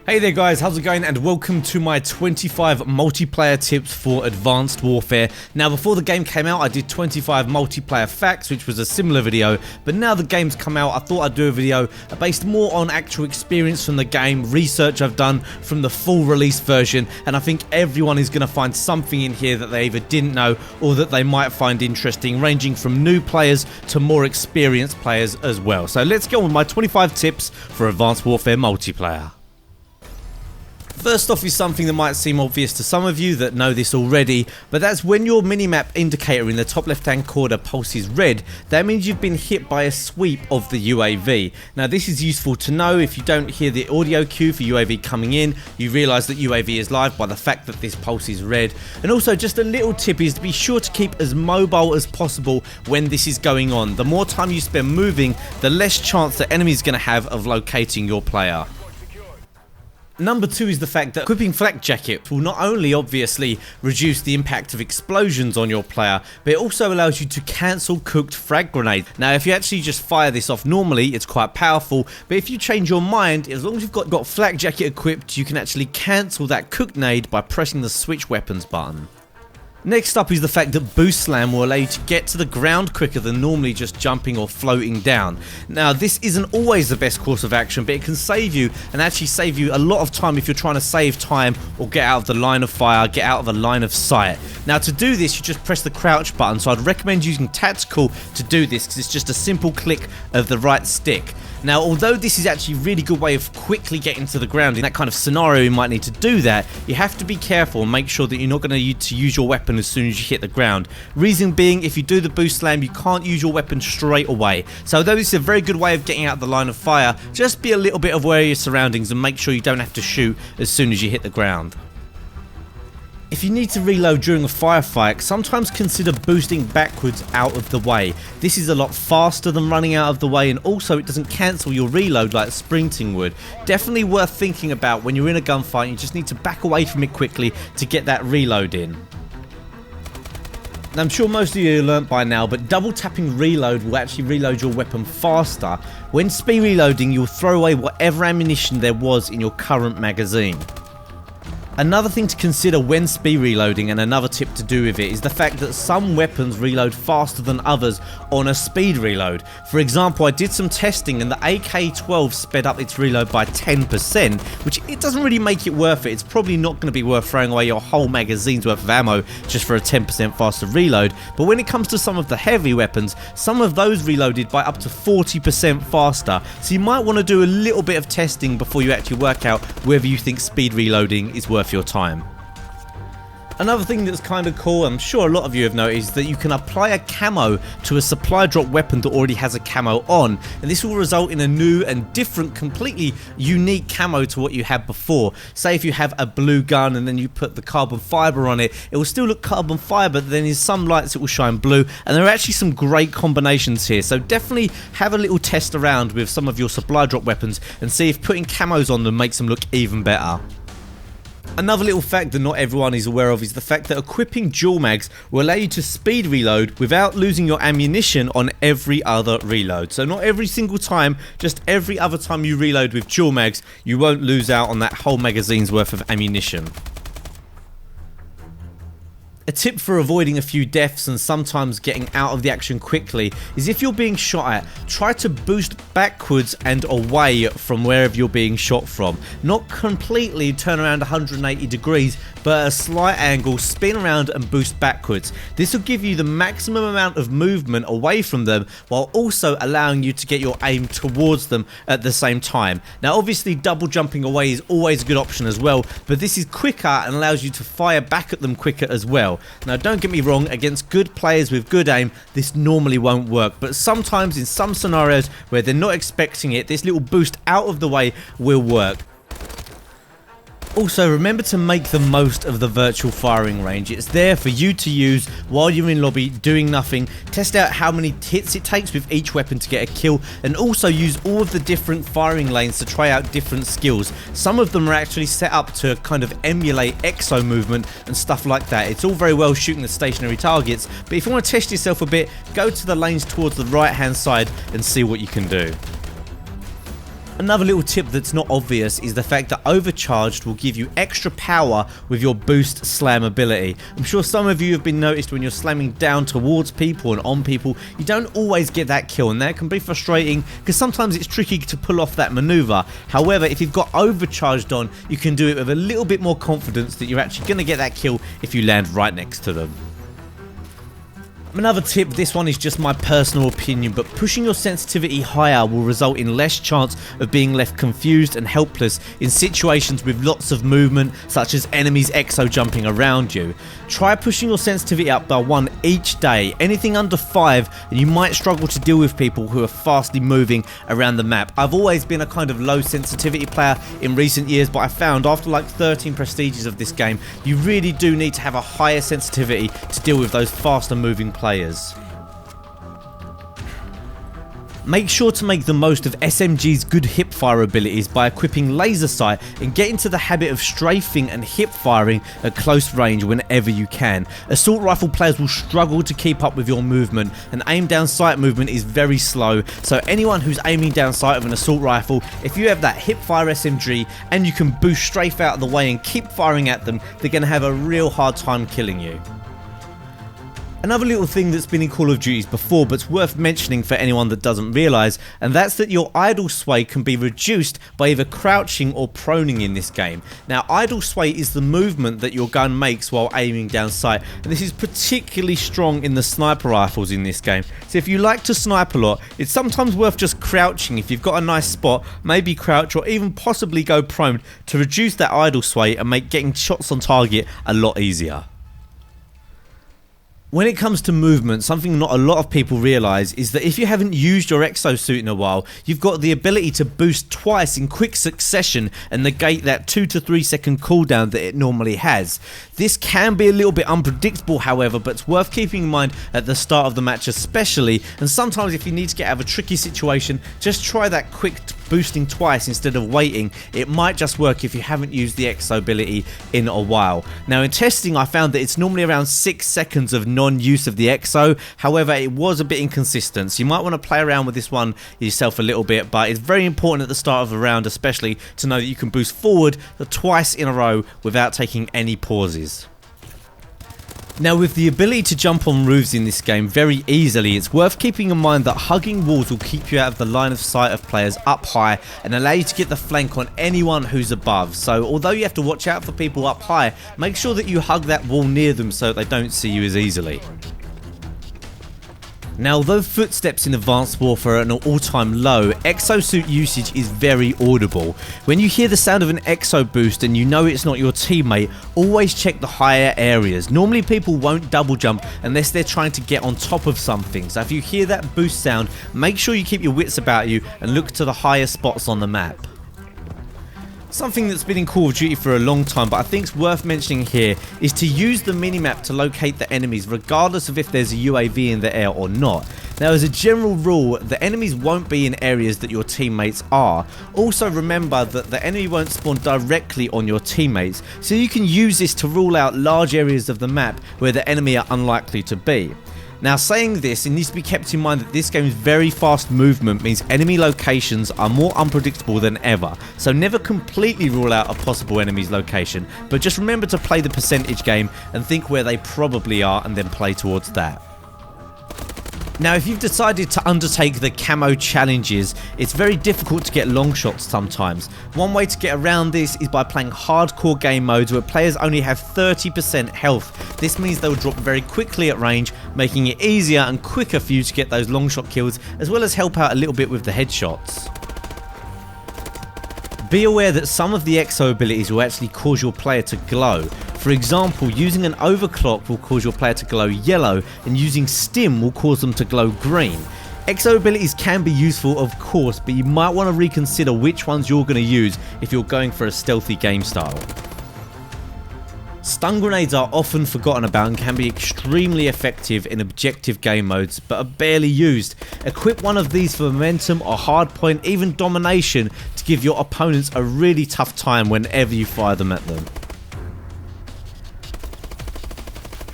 Hey there guys, how's it going, and welcome to my 25 multiplayer tips for Advanced Warfare. Now before the game came out I did 25 multiplayer facts, which was a similar video, but now the game's come out I thought I'd do a video based more on actual experience from the game, research I've done from the full release version, and I think everyone is going to find something in here that they either didn't know or that they might find interesting, ranging from new players to more experienced players as well. So let's go on with my 25 tips for Advanced Warfare multiplayer. First off is something that might seem obvious to some of you that know this already, but that's when your minimap indicator in the top left hand corner pulses red, that means you've been hit by a sweep of the UAV. Now this is useful to know. If you don't hear the audio cue for UAV coming in, you realise that UAV is live by the fact that this pulse is red. And also just a little tip is to be sure to keep as mobile as possible when this is going on. The more time you spend moving, the less chance the enemy is going to have of locating your player. Number 2 is the fact that equipping flak jacket will not only obviously reduce the impact of explosions on your player, but it also allows you to cancel cooked frag grenades. Now if you actually just fire this off normally, it's quite powerful, but if you change your mind, as long as you've got flak jacket equipped, you can actually cancel that cooked nade by pressing the switch weapons button. Next up is the fact that Boost Slam will allow you to get to the ground quicker than normally just jumping or floating down. Now this isn't always the best course of action, but it can save you, and actually save you a lot of time if you're trying to save time or get out of the line of fire, get out of the line of sight. Now to do this you just press the crouch button, so I'd recommend using tactical to do this because it's just a simple click of the right stick. Now although this is actually a really good way of quickly getting to the ground, in that kind of scenario you might need to do that, you have to be careful and make sure that you're not going to use your weapon as soon as you hit the ground. Reason being, if you do the boost slam you can't use your weapon straight away. So although this is a very good way of getting out of the line of fire, just be a little bit aware of your surroundings and make sure you don't have to shoot as soon as you hit the ground. If you need to reload during a firefight, sometimes consider boosting backwards out of the way. This is a lot faster than running out of the way, and also it doesn't cancel your reload like sprinting would. Definitely worth thinking about when you're in a gunfight. You just need to back away from it quickly to get that reload in. Now, I'm sure most of you have learnt by now, but double tapping reload will actually reload your weapon faster. When speed reloading, you'll throw away whatever ammunition there was in your current magazine. Another thing to consider when speed reloading, and another tip to do with it, is the fact that some weapons reload faster than others on a speed reload. For example, I did some testing and the AK-12 sped up its reload by 10%, which it doesn't really make it worth it. It's probably not going to be worth throwing away your whole magazine's worth of ammo just for a 10% faster reload. But when it comes to some of the heavy weapons, some of those reloaded by up to 40% faster. So you might want to do a little bit of testing before you actually work out whether you think speed reloading is worth your time. Another thing that's kind of cool, I'm sure a lot of you have noticed, that you can apply a camo to a supply drop weapon that already has a camo on, and this will result in a new and different, completely unique camo to what you had before. Say if you have a blue gun and then you put the carbon fiber on it, it will still look carbon fiber, but then in some lights it will shine blue, and there are actually some great combinations here. So definitely have a little test around with some of your supply drop weapons and see if putting camos on them makes them look even better. Another little fact that not everyone is aware of is the fact that equipping dual mags will allow you to speed reload without losing your ammunition on every other reload. So not every single time, just every other time you reload with dual mags, you won't lose out on that whole magazine's worth of ammunition. A tip for avoiding a few deaths and sometimes getting out of the action quickly is, if you're being shot at, try to boost backwards and away from wherever you're being shot from. Not completely turn around 180 degrees, but at a slight angle, spin around and boost backwards. This will give you the maximum amount of movement away from them while also allowing you to get your aim towards them at the same time. Now obviously double jumping away is always a good option as well, but this is quicker and allows you to fire back at them quicker as well. Now don't get me wrong, against good players with good aim this normally won't work, but sometimes in some scenarios where they're not expecting it, this little boost out of the way will work. Also, remember to make the most of the virtual firing range. It's there for you to use while you're in lobby doing nothing. Test out how many hits it takes with each weapon to get a kill, and also use all of the different firing lanes to try out different skills. Some of them are actually set up to kind of emulate exo movement and stuff like that. It's all very well shooting the stationary targets, but if you want to test yourself a bit, go to the lanes towards the right hand side and see what you can do. Another little tip that's not obvious is the fact that overcharged will give you extra power with your boost slam ability. I'm sure some of you have been noticed when you're slamming down towards people and on people, you don't always get that kill, and that can be frustrating because sometimes it's tricky to pull off that maneuver. However, if you've got overcharged on, you can do it with a little bit more confidence that you're actually going to get that kill if you land right next to them. Another tip, this one is just my personal opinion, but pushing your sensitivity higher will result in less chance of being left confused and helpless in situations with lots of movement, such as enemies exo jumping around you. Try pushing your sensitivity up by 1 each day. Anything under 5 and you might struggle to deal with people who are fastly moving around the map. I've always been a kind of low sensitivity player in recent years, but I found after like 13 prestiges of this game, you really do need to have a higher sensitivity to deal with those faster moving players. Make sure to make the most of SMG's good hipfire abilities by equipping laser sight and get into the habit of strafing and hip firing at close range whenever you can. Assault rifle players will struggle to keep up with your movement, and aim down sight movement is very slow, so anyone who's aiming down sight of an assault rifle, if you have that hipfire SMG and you can boost strafe out of the way and keep firing at them, they're going to have a real hard time killing you. Another little thing that's been in Call of Duties before but's worth mentioning for anyone that doesn't realise, and that's that your idle sway can be reduced by either crouching or proning in this game. Now, idle sway is the movement that your gun makes while aiming down sight, and this is particularly strong in the sniper rifles in this game. So if you like to snipe a lot, it's sometimes worth just crouching if you've got a nice spot, maybe crouch or even possibly go prone to reduce that idle sway and make getting shots on target a lot easier. When it comes to movement, something not a lot of people realise is that if you haven't used your exosuit in a while, you've got the ability to boost twice in quick succession and negate that 2 to 3 second cooldown that it normally has. This can be a little bit unpredictable, however, but it's worth keeping in mind at the start of the match especially, and sometimes if you need to get out of a tricky situation, just try that quick boosting twice instead of waiting. It might just work if you haven't used the exo ability in a while. Now in testing I found that it's normally around 6 seconds of non-use of the exo, however it was a bit inconsistent, so you might want to play around with this one yourself a little bit, but it's very important at the start of a round especially to know that you can boost forward twice in a row without taking any pauses. Now with the ability to jump on roofs in this game very easily, it's worth keeping in mind that hugging walls will keep you out of the line of sight of players up high and allow you to get the flank on anyone who's above. So although you have to watch out for people up high, make sure that you hug that wall near them so that they don't see you as easily. Now although footsteps in Advanced Warfare are at an all-time low, exosuit usage is very audible. When you hear the sound of an exo boost and you know it's not your teammate, always check the higher areas. Normally people won't double jump unless they're trying to get on top of something, so if you hear that boost sound, make sure you keep your wits about you and look to the higher spots on the map. Something that's been in Call of Duty for a long time but I think it's worth mentioning here is to use the minimap to locate the enemies regardless of if there's a UAV in the air or not. Now as a general rule, the enemies won't be in areas that your teammates are. Also remember that the enemy won't spawn directly on your teammates, so you can use this to rule out large areas of the map where the enemy are unlikely to be. Now saying this, it needs to be kept in mind that this game's very fast movement means enemy locations are more unpredictable than ever, so never completely rule out a possible enemy's location, but just remember to play the percentage game and think where they probably are and then play towards that. Now if you've decided to undertake the camo challenges, it's very difficult to get long shots sometimes. One way to get around this is by playing hardcore game modes where players only have 30% health. This means they'll drop very quickly at range, making it easier and quicker for you to get those long shot kills, as well as help out a little bit with the headshots. Be aware that some of the exo abilities will actually cause your player to glow. For example, using an overclock will cause your player to glow yellow, and using stim will cause them to glow green. Exo abilities can be useful of course, but you might want to reconsider which ones you're going to use if you're going for a stealthy game style. Stun grenades are often forgotten about and can be extremely effective in objective game modes, but are barely used. Equip one of these for momentum or hardpoint, even domination, to give your opponents a really tough time whenever you fire them at them.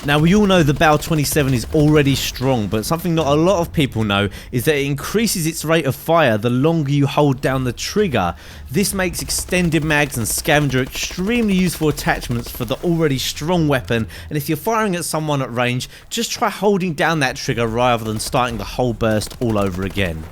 Now, we all know the Bal 27 is already strong, but something not a lot of people know is that it increases its rate of fire the longer you hold down the trigger. This makes extended mags and scavenger extremely useful attachments for the already strong weapon, and if you're firing at someone at range, just try holding down that trigger rather than starting the whole burst all over again.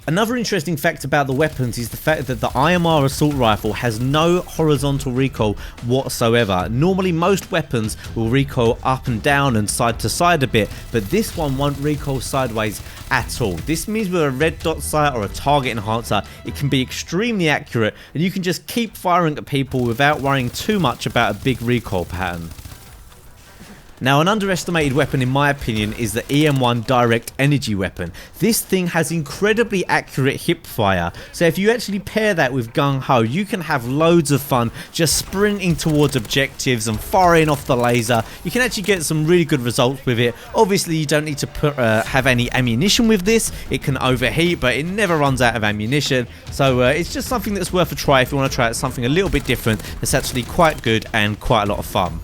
Another interesting fact about the weapons is the fact that the IMR assault rifle has no horizontal recoil whatsoever. Normally most weapons will recoil up and down and side to side a bit, but this one won't recoil sideways at all. This means with a red dot sight or a target enhancer, it can be extremely accurate and you can just keep firing at people without worrying too much about a big recoil pattern. Now, an underestimated weapon in my opinion is the EM1 direct energy weapon. This thing has incredibly accurate hip fire, so if you actually pair that with gung ho, you can have loads of fun just sprinting towards objectives and firing off the laser. You can actually get some really good results with it. Obviously you don't need to have any ammunition with this. It can overheat, but it never runs out of ammunition, so it's just something that's worth a try if you want to try out something a little bit different that's actually quite good and quite a lot of fun.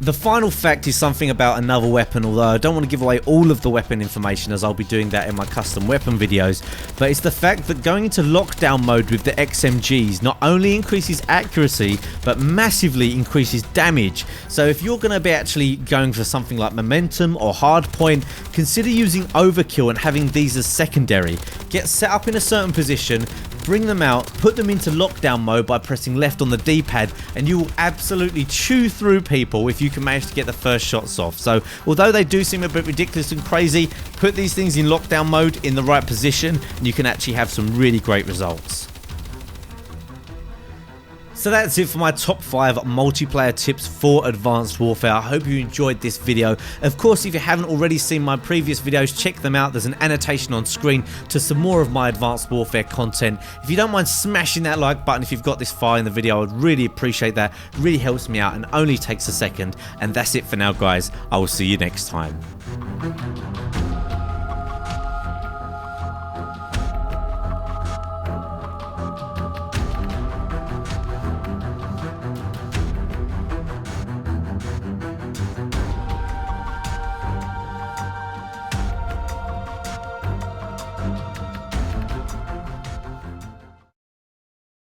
The final fact is something about another weapon, although I don't want to give away all of the weapon information as I'll be doing that in my custom weapon videos, but it's the fact that going into lockdown mode with the XMGs not only increases accuracy but massively increases damage. So if you're going to be actually going for something like momentum or hardpoint, consider using overkill and having these as secondary. Get set up in a certain position, bring them out, put them into lockdown mode by pressing left on the D-pad, and you will absolutely chew through people if you can manage to get the first shots off. So although they do seem a bit ridiculous and crazy, put these things in lockdown mode in the right position and you can actually have some really great results. So that's it for my top 5 multiplayer tips for Advanced Warfare. I hope you enjoyed this video. Of course, if you haven't already seen my previous videos, check them out. There's an annotation on screen to some more of my Advanced Warfare content. If you don't mind smashing that like button if you've got this far in the video, I would really appreciate that. It really helps me out and only takes a second. And that's it for now, guys. I will see you next time.